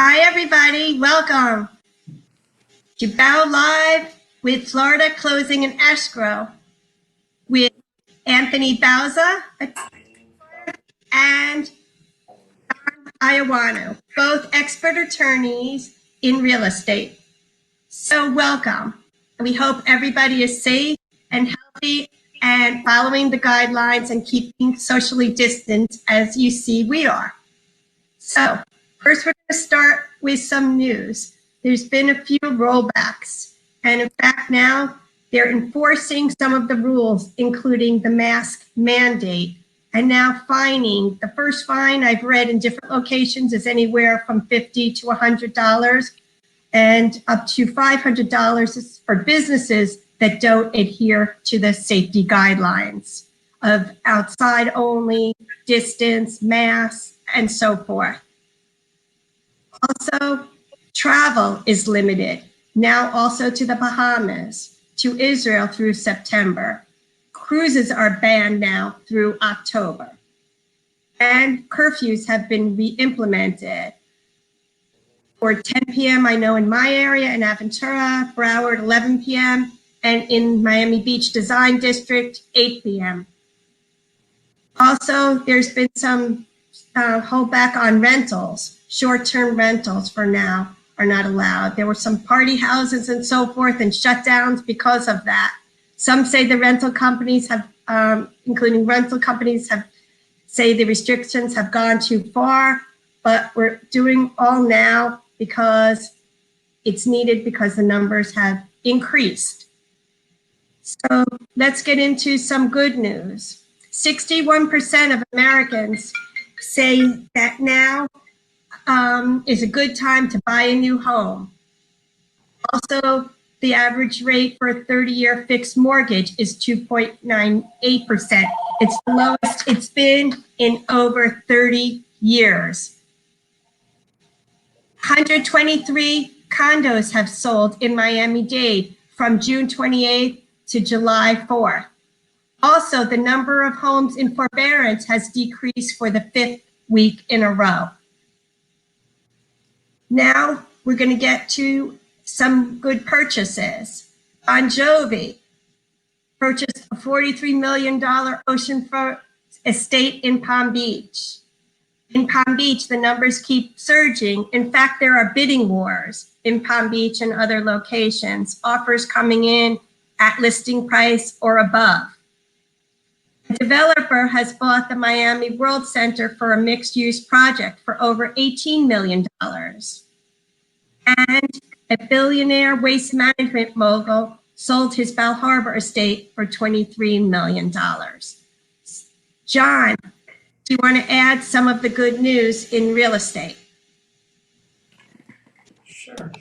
Hi, everybody. Welcome to Bow Live with Florida Closing and Escrow with Anthony Bauza and Iowano, both expert attorneys in real estate. So welcome. We hope everybody is safe and healthy and following the guidelines and keeping socially distant as you see we are. So first, we're going to start with some news. There's been a few rollbacks, and in fact, now they're enforcing some of the rules, including the mask mandate, and now fining. The first fine I've read in different locations is anywhere from $50 to $100, and up to $500 is for businesses that don't adhere to the safety guidelines of outside only, distance, masks, and so forth. Also, travel is limited, now also to the Bahamas, to Israel through September. Cruises are banned now through October. And curfews have been re-implemented. For 10 p.m., I know in my area, in Aventura, Broward, 11 p.m., and in Miami Beach Design District, 8 p.m. Also, there's been some holdback on rentals. Short-term rentals for now are not allowed. There were some party houses and so forth and shutdowns because of that. Some say the rental companies have, including rental companies, have say the restrictions have gone too far, but we're doing all now because it's needed because the numbers have increased. So let's get into some good news. 61% of Americans say that now is a good time to buy a new home. Also, the average rate for a 30-year fixed mortgage is 2.98%. It's the lowest it's been in over 30 years. 123 condos have sold in Miami-Dade from June 28th to July 4th. Also, the number of homes in forbearance has decreased for the 5th week in a row. Now we're going to get to some good purchases. Bon Jovi purchased a $43 million oceanfront estate in Palm Beach. In Palm Beach, the numbers keep surging. In fact, there are bidding wars in Palm Beach and other locations, offers coming in at listing price or above. The developer has bought the Miami World Center for a mixed-use project for over $18 million. And a billionaire waste management mogul sold his Bal Harbour estate for $23 million. John, do you want to add some of the good news in real estate? Sure.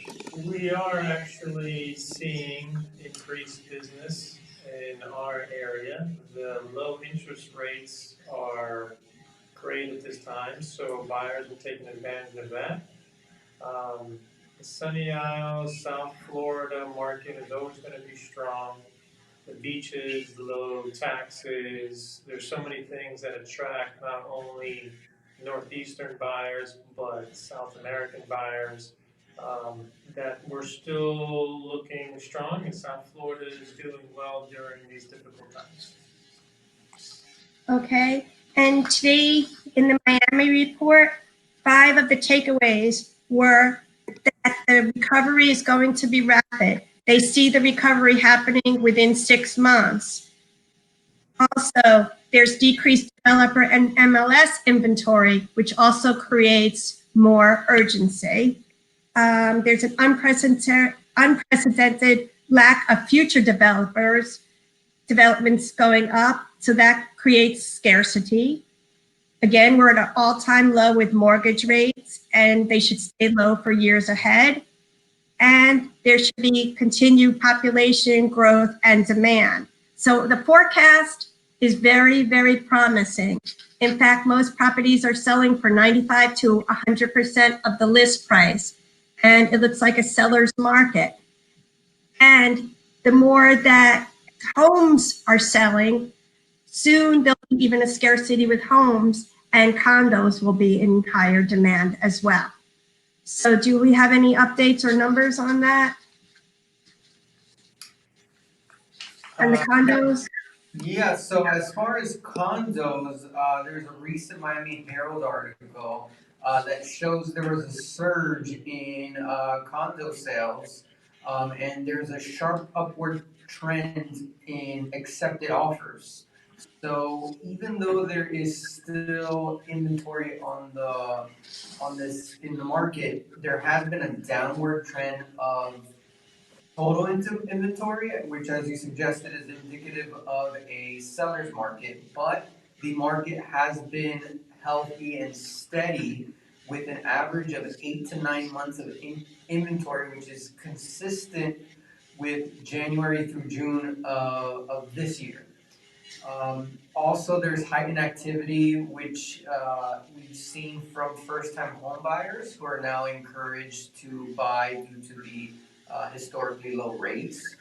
We are actually seeing increased business in our area. The low interest rates are great at this time, so buyers are taking advantage of that. The Sunny Isles, South Florida market is always going to be strong. The beaches, the low taxes, there's so many things that attract not only Northeastern buyers, but South American buyers. That we're still looking strong, and South Florida is doing well during these difficult times. Okay, and today in the Miami report, 5 of the takeaways were that the recovery is going to be rapid. They see the recovery happening within 6 months. Also, there's decreased developer and MLS inventory, which also creates more urgency. There's an unprecedented lack of future developments going up, so that creates scarcity. Again, we're at an all-time low with mortgage rates, and they should stay low for years ahead. And there should be continued population growth and demand. So the forecast is very, very promising. In fact, most properties are selling for 95 to 100% of the list price. And it looks like a seller's market. And the more that homes are selling, soon there'll be even a scarcity with homes, and condos will be in higher demand as well. So do we have any updates or numbers on that? And the condos? Yeah, so as far as condos, there's a recent Miami Herald article that shows there was a surge in condo sales, and there's a sharp upward trend in accepted offers. So even though there is still inventory on this in the market, there has been a downward trend of total inventory, which as you suggested is indicative of a seller's market, but the market has been healthy and steady with an average of 8 to 9 months of inventory, which is consistent with January through June of this year. Also, there's heightened activity, which we've seen from first-time home buyers who are now encouraged to buy due to the historically low rates.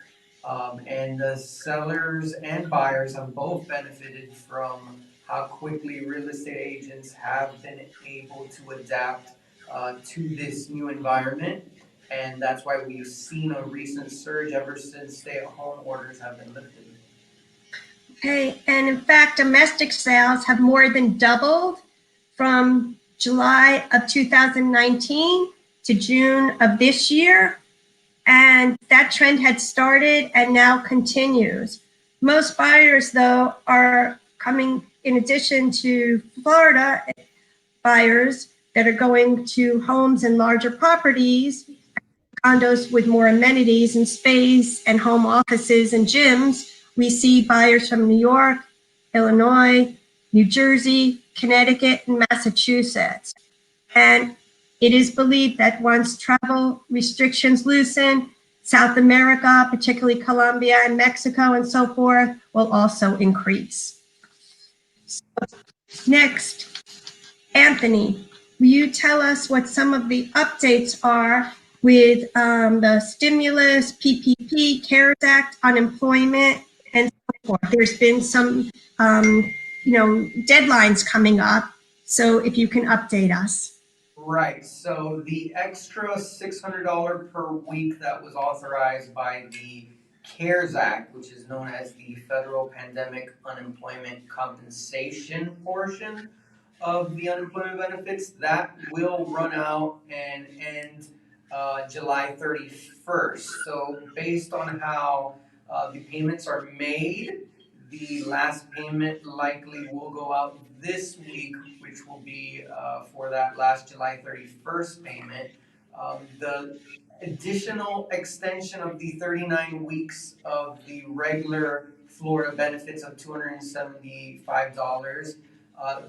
And the sellers and buyers have both benefited from how quickly real estate agents have been able to adapt to this new environment. And that's why we've seen a recent surge ever since stay-at-home orders have been lifted. Okay, and in fact, domestic sales have more than doubled from July of 2019 to June of this year. And that trend had started and now continues. Most buyers, though, are coming, in addition to Florida buyers that are going to homes and larger properties, condos with more amenities and space and home offices and gyms. We see buyers from New York, Illinois, New Jersey, Connecticut, and Massachusetts. And it is believed that once travel restrictions loosen, South America, particularly Colombia and Mexico and so forth, will also increase. So, next, Anthony, will you tell us what some of the updates are with the stimulus, PPP, CARES Act, unemployment, and so forth? There's been some, deadlines coming up. So if you can update us. Right, so the extra $600 per week that was authorized by the CARES Act, which is known as the Federal Pandemic Unemployment Compensation portion of the unemployment benefits, that will run out and end July 31st. So based on how the payments are made, the last payment likely will go out this week, which will be for that last July 31st payment. The additional extension of the 39 weeks of the regular Florida benefits of $275,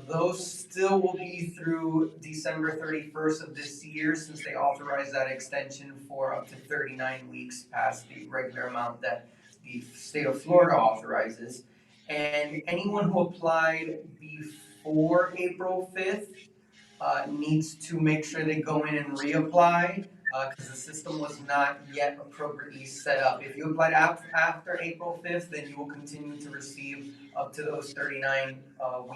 those still will be through December 31st of this year, since they authorized that extension for up to 39 weeks past the regular amount that the state of Florida authorizes. And anyone who applied before April 5th needs to make sure they go in and reapply because the system was not yet appropriately set up. If you applied after April 5th, then you will continue to receive up to those 39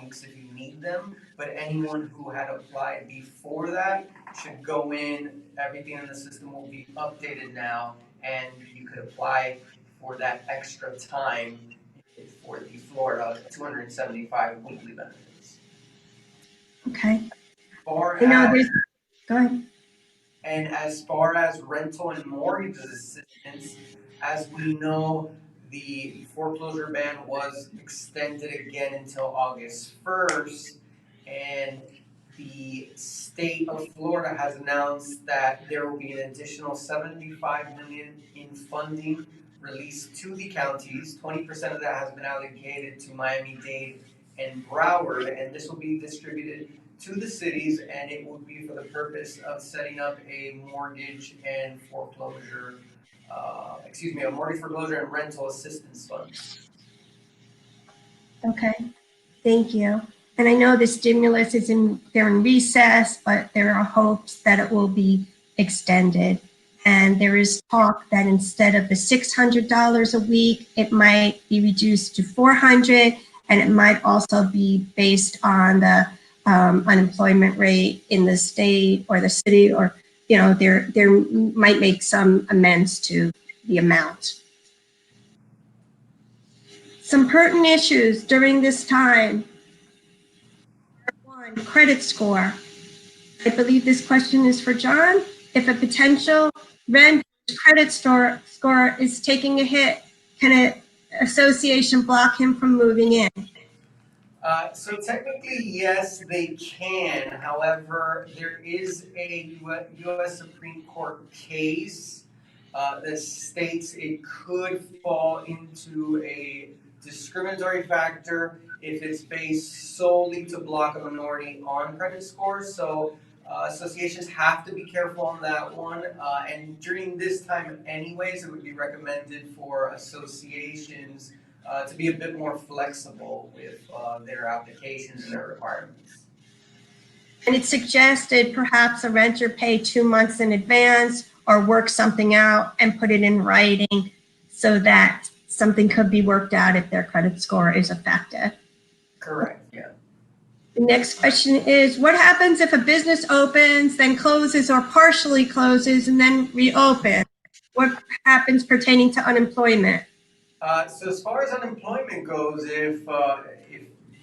weeks if you need them. But anyone who had applied before that should go in, everything in the system will be updated now, and you could apply for that extra time for the Florida 275 weekly benefits. Okay. Go ahead. And as far as rental and mortgage assistance, as we know, the foreclosure ban was extended again until August 1st, and the state of Florida has announced that there will be an additional $75 million in funding released to the counties. 20% of that has been allocated to Miami-Dade and Broward, and this will be distributed to the cities, and it will be for the purpose of setting up a mortgage foreclosure and rental assistance fund. Okay, thank you. And I know the stimulus they're in recess, but there are hopes that it will be extended. And there is talk that instead of the $600 a week, it might be reduced to $400, and it might also be based on the unemployment rate in the state or the city or there might make some amends to the amount. Some pertinent issues during this time. One, credit score. I believe this question is for John. If a potential renter's credit score is taking a hit, can an association block him from moving in? So technically, yes, they can. However, there is a U.S. Supreme Court case that states it could fall into a discriminatory factor if it's based solely to block a minority on credit scores. So associations have to be careful on that one. And during this time, anyways, it would be recommended for associations to be a bit more flexible with their applications and their requirements. And it suggested perhaps a renter pay 2 months in advance or work something out and put it in writing so that something could be worked out if their credit score is affected. Correct, yeah. The next question is, what happens if a business opens, then closes or partially closes and then reopens? What happens pertaining to unemployment? So as far as unemployment goes, if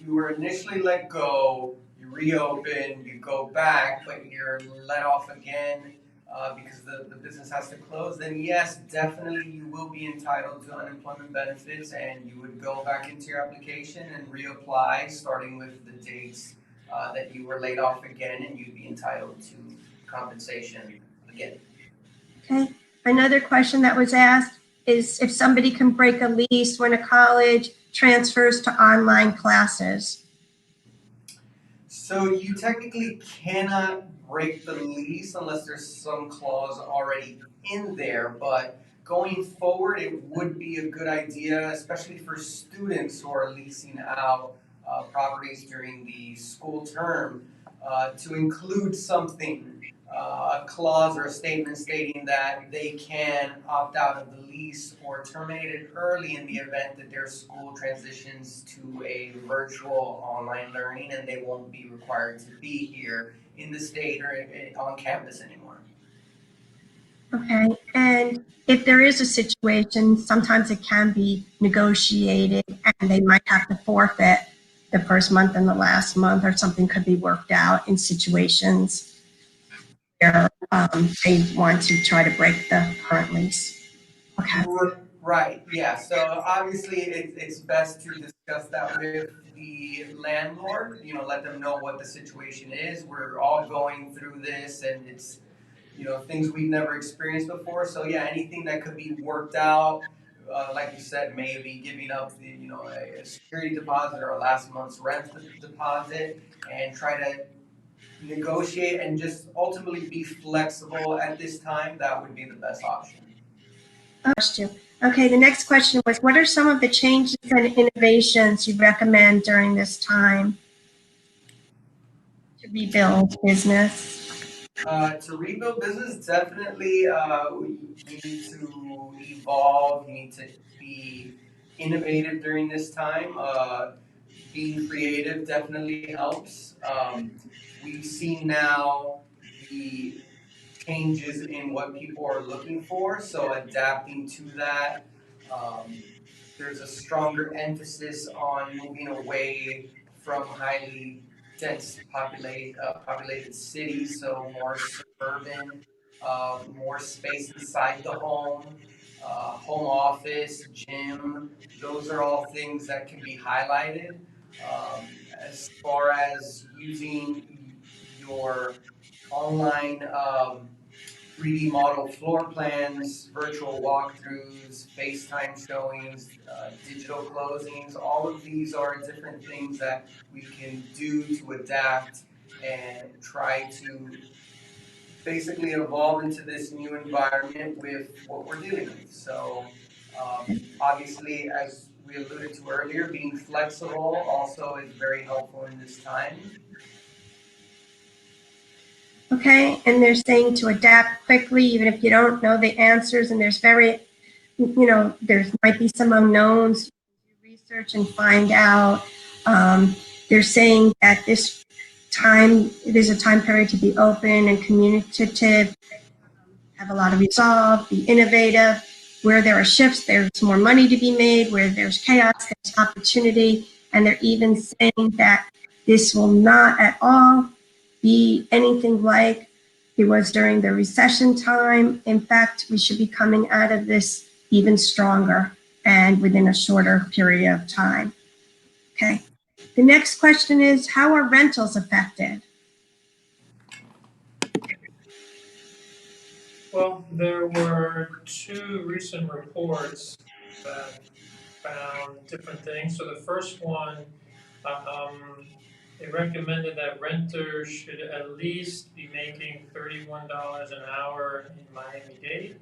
you were initially let go, you reopen, you go back, but you're let off again because the business has to close, then yes, definitely you will be entitled to unemployment benefits, and you would go back into your application and reapply, starting with the dates that you were laid off again, and you'd be entitled to compensation again. Okay. Another question that was asked is if somebody can break a lease when a college transfers to online classes. So you technically cannot break the lease unless there's some clause already in there, but going forward, it would be a good idea, especially for students who are leasing out properties during the school term, to include something, a clause or a statement stating that they can opt out of the lease or terminate it early in the event that their school transitions to a virtual online learning and they won't be required to be here in the state or on campus anymore. Okay. And if there is a situation, sometimes it can be negotiated and they might have to forfeit the first month and the last month, or something could be worked out in situations where they want to try to break the current lease. Okay. Right, yeah, so obviously it's best to discuss that with the landlord, let them know what the situation is. We're all going through this and it's, things we've never experienced before. So yeah, anything that could be worked out, like you said, maybe giving up the, a security deposit or a last month's rent deposit, and try to negotiate and just ultimately be flexible at this time. That would be the best option. Okay, the next question was, what are some of the changes and innovations you recommend during this time to rebuild business? To rebuild business, definitely you need to evolve, you need to be innovative during this time. Being creative definitely helps. We see now the changes in what people are looking for, so adapting to that. There's a stronger emphasis on moving away from highly dense populated cities, so more suburban, more space inside the home, home office, gym. Those are all things that can be highlighted. As far as using your online 3D model floor plans, virtual walkthroughs, FaceTime showings, digital closings, all of these are different things that we can do to adapt and try to basically evolve into this new environment with what we're dealing with. So obviously, as we alluded to earlier, being flexible also is very helpful in this time. Okay, and they're saying to adapt quickly, even if you don't know the answers, and there's there might be some unknowns. You research and find out. They're saying that this it is a time period to be open and communicative, have a lot of resolve, be innovative. Where there are shifts, there's more money to be made. Where there's chaos, there's opportunity. And they're even saying that this will not at all be anything like it was during the recession time. In fact, we should be coming out of this even stronger and within a shorter period of time. Okay. The next question is, how are rentals affected? Well, there were two recent reports that found different things. So the first one, it recommended that renters should at least be making $31 an hour in Miami-Dade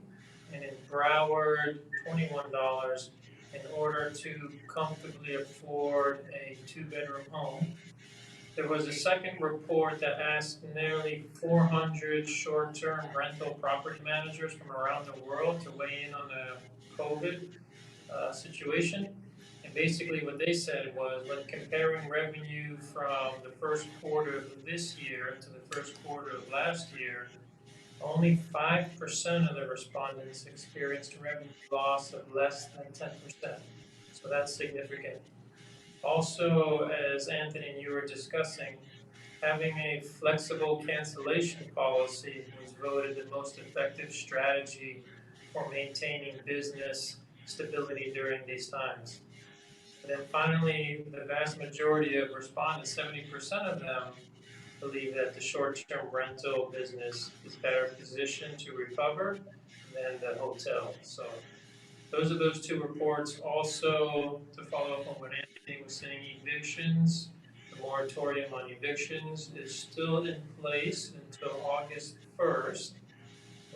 and in Broward, $21 in order to comfortably afford a two-bedroom home. There was a second report that asked nearly 400 short-term rental property managers from around the world to weigh in on the COVID situation. And basically what they said was, when comparing revenue from the first quarter of this year to the first quarter of last year, only 5% of the respondents experienced revenue loss of less than 10%. So that's significant. Also, as Anthony and you were discussing, having a flexible cancellation policy was voted the most effective strategy for maintaining business stability during these times. And then finally, the vast majority of respondents, 70% of them, believe that the short-term rental business is better positioned to recover than the hotel. So those are those two reports. Also, to follow up on what Anthony was saying, evictions, the moratorium on evictions is still in place until August 1st.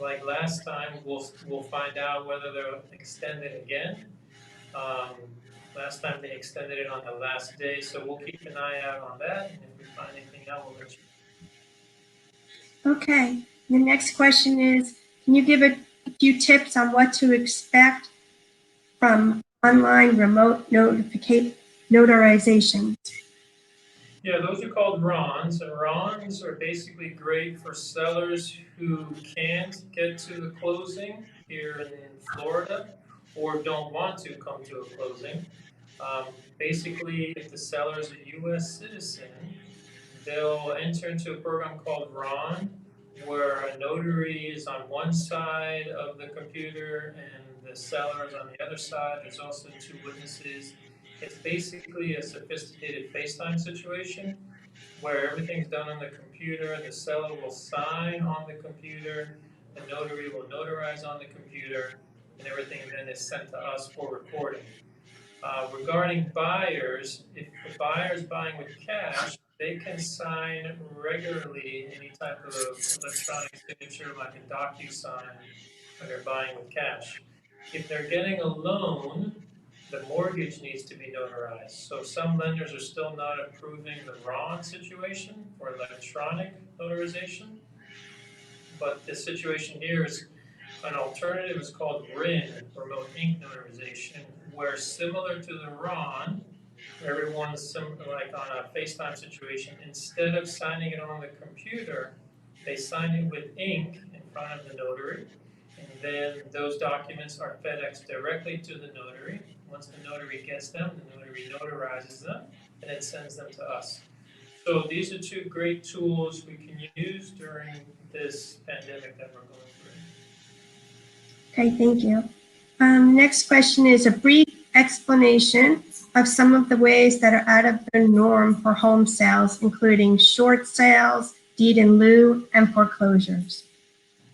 Like last time, we'll find out whether they'll extend it again. Last time they extended it on the last day, so we'll keep an eye out on that, and if we find anything out, we'll let you know. Okay, the next question is, can you give a few tips on what to expect from online remote notarization? Yeah, those are called RONs, and RONs are basically great for sellers who can't get to the closing here in Florida or don't want to come to a closing. Basically, if the seller is a U.S. citizen, they'll enter into a program called RON, where a notary is on one side of the computer and the seller is on the other side. There's also two witnesses. It's basically a sophisticated FaceTime situation where everything's done on the computer. The seller will sign on the computer, the notary will notarize on the computer, and everything then is sent to us for recording. Regarding buyers, if the buyer is buying with cash, they can sign regularly any type of electronic signature like a DocuSign when they're buying with cash. If they're getting a loan, the mortgage needs to be notarized. So some lenders are still not approving the RON situation for electronic notarization. But the situation here is an alternative is called RIN, Remote Ink Notarization, where similar to the RON, everyone's like on a FaceTime situation, instead of signing it on the computer, they sign it with ink in front of the notary, and then those documents are FedExed directly to the notary. Once the notary gets them, the notary notarizes them, and then sends them to us. So these are two great tools we can use during this pandemic that we're going through. Okay, thank you. Next question is a brief explanation of some of the ways that are out of the norm for home sales, including short sales, deed in lieu, and foreclosures.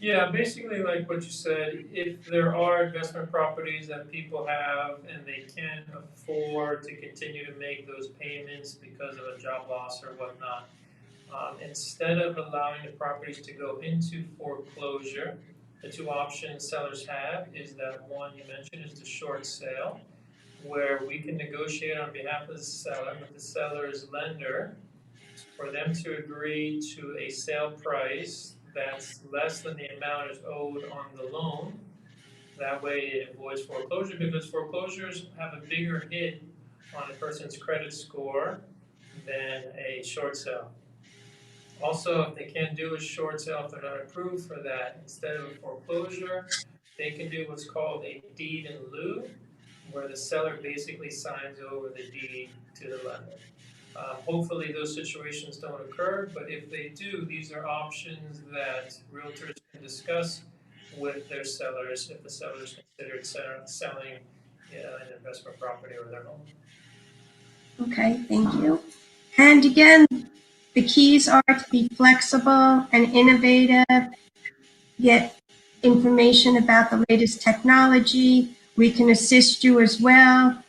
Yeah, basically like what you said, if there are investment properties that people have and they can't afford to continue to make those payments because of a job loss or whatnot, instead of allowing the properties to go into foreclosure, the two options sellers have is that one you mentioned is the short sale, where we can negotiate on behalf of the seller with the seller's lender for them to agree to a sale price that's less than the amount is owed on the loan. That way it avoids foreclosure, because foreclosures have a bigger hit on a person's credit score than a short sale. Also, if they can't do a short sale, if they're not approved for that, instead of a foreclosure, they can do what's called a deed in lieu, where the seller basically signs over the deed to the lender. Hopefully those situations don't occur, but if they do, these are options that realtors can discuss with their sellers if the seller is considered selling an investment property or their home. Okay, thank you. And again, the keys are to be flexible and innovative, get information about the latest technology. We can assist you as well,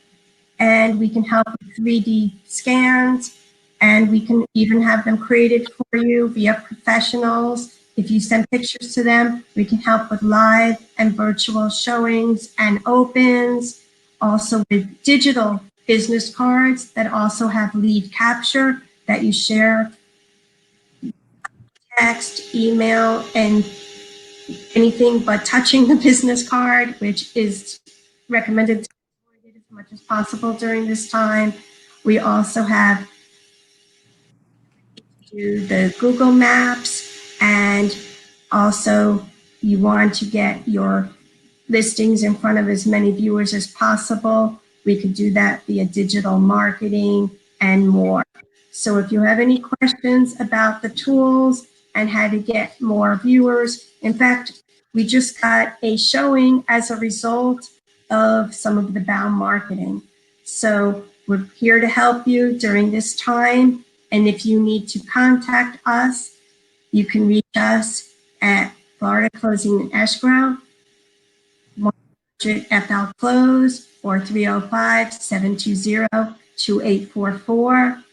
and we can help with 3D scans, and we can even have them created for you via professionals. If you send pictures to them, we can help with live and virtual showings and opens, also with digital business cards that also have lead capture that you share, text, email, and anything but touching the business card, which is recommended to avoid it as much as possible during this time. We also have the Google Maps, and also you want to get your listings in front of as many viewers as possible. We could do that via digital marketing and more. So if you have any questions about the tools and how to get more viewers, in fact, we just got a showing as a result of some of the bound marketing. So we're here to help you during this time. And if you need to contact us, you can reach us at Florida Closing and Escrow, 100 FL Close, or 305-720-2844.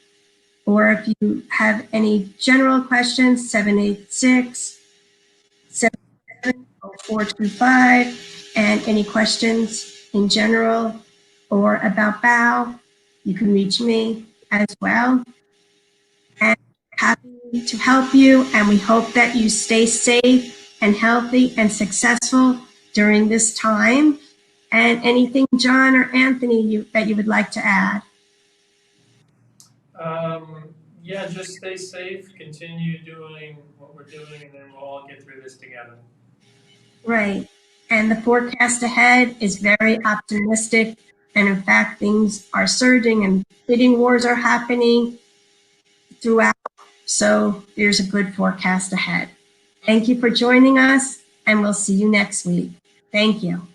Or if you have any general questions, 786-770425, and any questions in general or about BOW, you can reach me as well. And happy to help you, and we hope that you stay safe and healthy and successful during this time. And anything, John or Anthony, that you would like to add? Yeah, just stay safe, continue doing what we're doing, and then we'll all get through this together. Right. And the forecast ahead is very optimistic. And in fact, things are surging and bidding wars are happening throughout. So there's a good forecast ahead. Thank you for joining us, and we'll see you next week. Thank you.